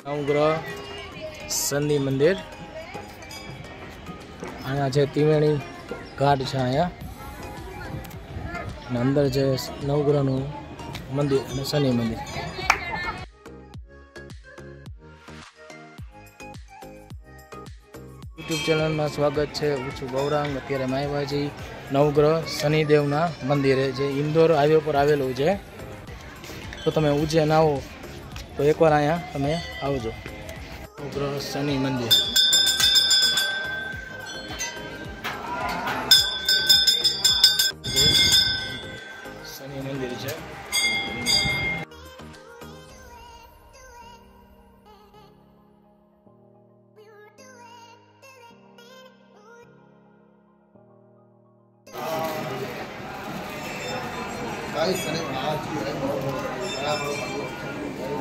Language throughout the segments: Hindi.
નવગ્રહ શનિ મંદિર અહીંયા છે ત્રિવેણી ઘાટ છે અહીંયા અને અંદર છે નવગ્રહનું મંદિર અને શનિ મંદિર। યુટ્યુબ ચેનલમાં સ્વાગત છે। હું છું ગૌરાંગ। અત્યારે માયવાજી નવગ્રહ શનિદેવના મંદિરે જે ઇન્દોર હાઈવે પર આવેલું છે। તો તમે ઉજ્જૈન આવો તો એકવાર અહીંયા તમે આવજો। નવગ્રહ શનિ મંદિર શનિ મંદિર છે।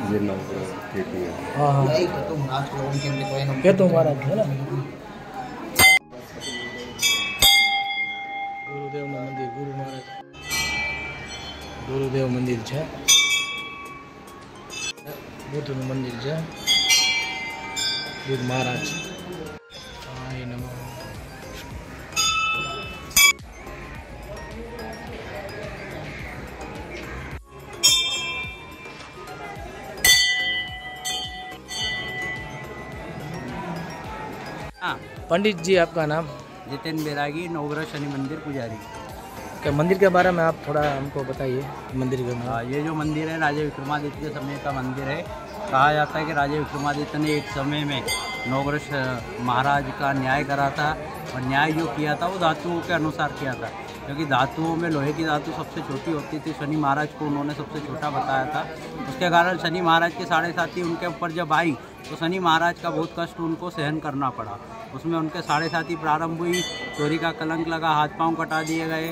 ये नवग्रह खेती है। हाँ हाँ ये तो महाराज है ना गुरुदेव मंदिर गुरु महाराज गुरुदेव मंदिर है। बुद्ध मंदिर है बुद्ध महाराज। हाय नमः। पंडित जी आपका नाम? जितेंद्र बैरागी, नवग्रह शनि मंदिर पुजारी। क्या मंदिर के बारे में आप थोड़ा हमको बताइए मंदिर के बारे में। ये जो मंदिर है राजा विक्रमादित्य के समय का मंदिर है। कहा जाता है कि राजा विक्रमादित्य ने एक समय में नवग्रह महाराज का न्याय करा था और न्याय जो किया था वो धातुओं के अनुसार किया था, क्योंकि धातुओं में लोहे की धातु सबसे छोटी होती थी। शनि महाराज को उन्होंने सबसे छोटा बताया था। उसके कारण शनि महाराज के साढ़े साथी उनके ऊपर जब आई तो शनि महाराज का बहुत कष्ट उनको सहन करना पड़ा। उसमें उनके साढ़े साथी प्रारंभ हुई, चोरी का कलंक लगा, हाथ पांव कटा दिए गए,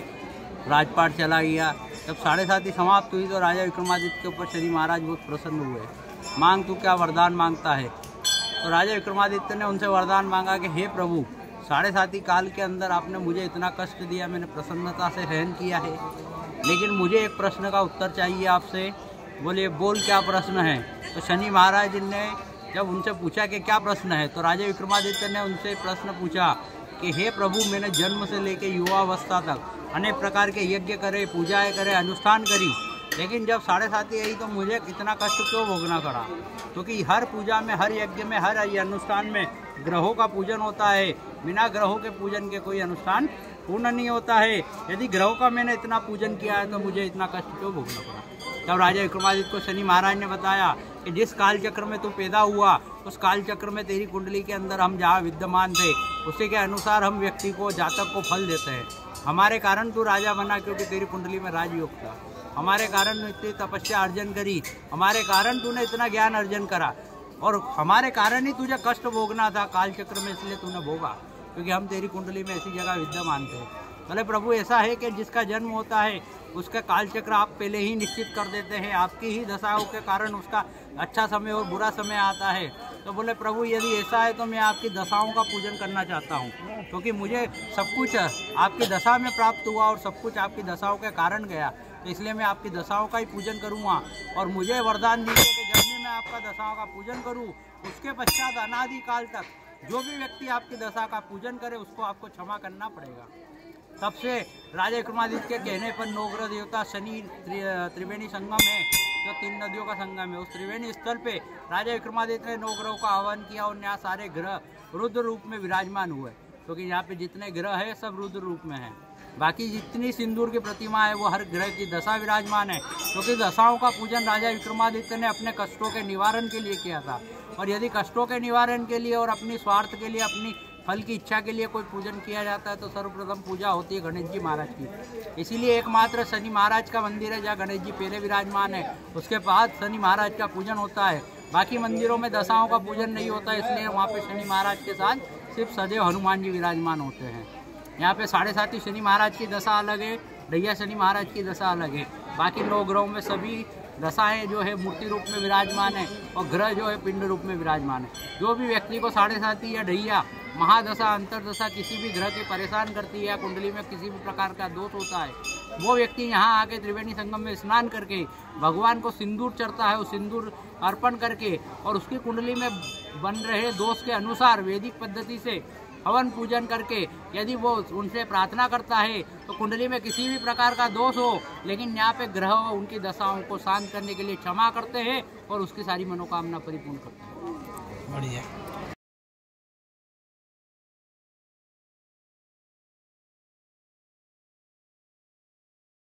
राजपाट चला गया। जब साढ़े साथी समाप्त हुई तो राजा विक्रमादित्य के ऊपर शनि महाराज बहुत प्रसन्न हुए। मांग तू क्या वरदान मांगता है? तो राजा विक्रमादित्य ने उनसे वरदान मांगा कि हे प्रभु, साढ़े साथी काल के अंदर आपने मुझे इतना कष्ट दिया, मैंने प्रसन्नता से सहन किया है, लेकिन मुझे एक प्रश्न का उत्तर चाहिए आपसे। बोले बोल क्या प्रश्न है? तो शनि महाराज ने जब उनसे पूछा कि क्या प्रश्न है, तो राजा विक्रमादित्य ने उनसे प्रश्न पूछा कि हे प्रभु, मैंने जन्म से लेकर युवावस्था तक अनेक प्रकार के यज्ञ करे, पूजाएं करे, अनुष्ठान करी, लेकिन जब साढ़े साथी आई तो मुझे इतना कष्ट क्यों भोगना पड़ा? क्योंकि हर पूजा में, हर यज्ञ में, हर अनुष्ठान में ग्रहों का पूजन होता है। बिना ग्रहों के पूजन के कोई अनुष्ठान पूर्ण नहीं होता है। यदि ग्रहों का मैंने इतना पूजन किया है तो मुझे इतना कष्ट क्यों भोगना पड़ा? तब राजा विक्रमादित्य को शनि महाराज ने बताया कि जिस काल चक्र में तू पैदा हुआ उस काल चक्र में तेरी कुंडली के अंदर हम जहाँ विद्यमान थे उसी के अनुसार हम व्यक्ति को, जातक को फल देते हैं। हमारे कारण तू राजा बना क्योंकि तेरी कुंडली में राजयोग था। हमारे कारण इतनी तपस्या अर्जन करी, हमारे कारण तूने इतना ज्ञान अर्जन करा, और हमारे कारण ही तुझे कष्ट भोगना था काल चक्र में, इसलिए तूने भोगा, क्योंकि हम तेरी कुंडली में ऐसी जगह विद्यमान थे। भले प्रभु ऐसा है कि जिसका जन्म होता है उसका काल चक्र आप पहले ही निश्चित कर देते हैं। आपकी ही दशाओं के कारण उसका अच्छा समय और बुरा समय आता है। तो बोले प्रभु, यदि ऐसा है तो मैं आपकी दशाओं का पूजन करना चाहता हूँ, क्योंकि मुझे सब कुछ आपकी दशा में प्राप्त हुआ और सब कुछ आपकी दशाओं के कारण गया, तो इसलिए मैं आपकी दशाओं का ही पूजन करूँगा। और मुझे वरदान दीजिए कि जब भी मैं आपका दशाओं का पूजन करूँ उसके पश्चात अनादिकाल तक जो भी व्यक्ति आपकी दशा का पूजन करे उसको आपको क्षमा करना पड़ेगा। तब से राजा विक्रमादित्य के कहने पर नवग्रह देवता शनि त्रिवेणी संगम है, जो 3 नदियों का संगम है, उस त्रिवेणी स्थल पे राजा विक्रमादित्य ने नवग्रहों का आह्वान किया और यहाँ सारे ग्रह रुद्र रूप में विराजमान हुए, क्योंकि यहाँ पे जितने ग्रह है सब रुद्र रूप में हैं। बाकी जितनी सिंदूर की प्रतिमा है वो हर ग्रह की दशा विराजमान है, क्योंकि दशाओं का पूजन राजा विक्रमादित्य ने अपने कष्टों के निवारण के लिए किया था। और यदि कष्टों के निवारण के लिए और अपनी स्वार्थ के लिए, अपनी फल की इच्छा के लिए कोई पूजन किया जाता है तो सर्वप्रथम पूजा होती है गणेश जी महाराज की। इसीलिए एकमात्र शनि महाराज का मंदिर है जहाँ गणेश जी पहले विराजमान है, उसके बाद शनि महाराज का पूजन होता है। बाकी मंदिरों में दशाओं का पूजन नहीं होता, इसलिए वहाँ पे शनि महाराज के साथ सिर्फ सदैव हनुमान जी विराजमान होते हैं। यहाँ पे साढ़े साथी शनि महाराज की दशा अलग है, दैया शनि महाराज की दशा अलग है। बाकी 9 ग्रहों में सभी दशाएं जो है मूर्ति रूप में विराजमान है और ग्रह जो है पिंड रूप में विराजमान है। जो भी व्यक्ति को 7.5 या ढैया महादशा अंतरदशा किसी भी ग्रह के परेशान करती है, कुंडली में किसी भी प्रकार का दोष होता है, वो व्यक्ति यहाँ आके त्रिवेणी संगम में स्नान करके भगवान को सिंदूर चढ़ता है, उस सिंदूर अर्पण करके और उसकी कुंडली में बन रहे दोष के अनुसार वैदिक पद्धति से हवन पूजन करके यदि वो उनसे प्रार्थना करता है तो कुंडली में किसी भी प्रकार का दोष हो, लेकिन यहाँ पे ग्रह उनकी दशाओं को शांत करने के लिए क्षमा करते हैं और उसकी सारी मनोकामना परिपूर्ण करते हैं। बढ़िया।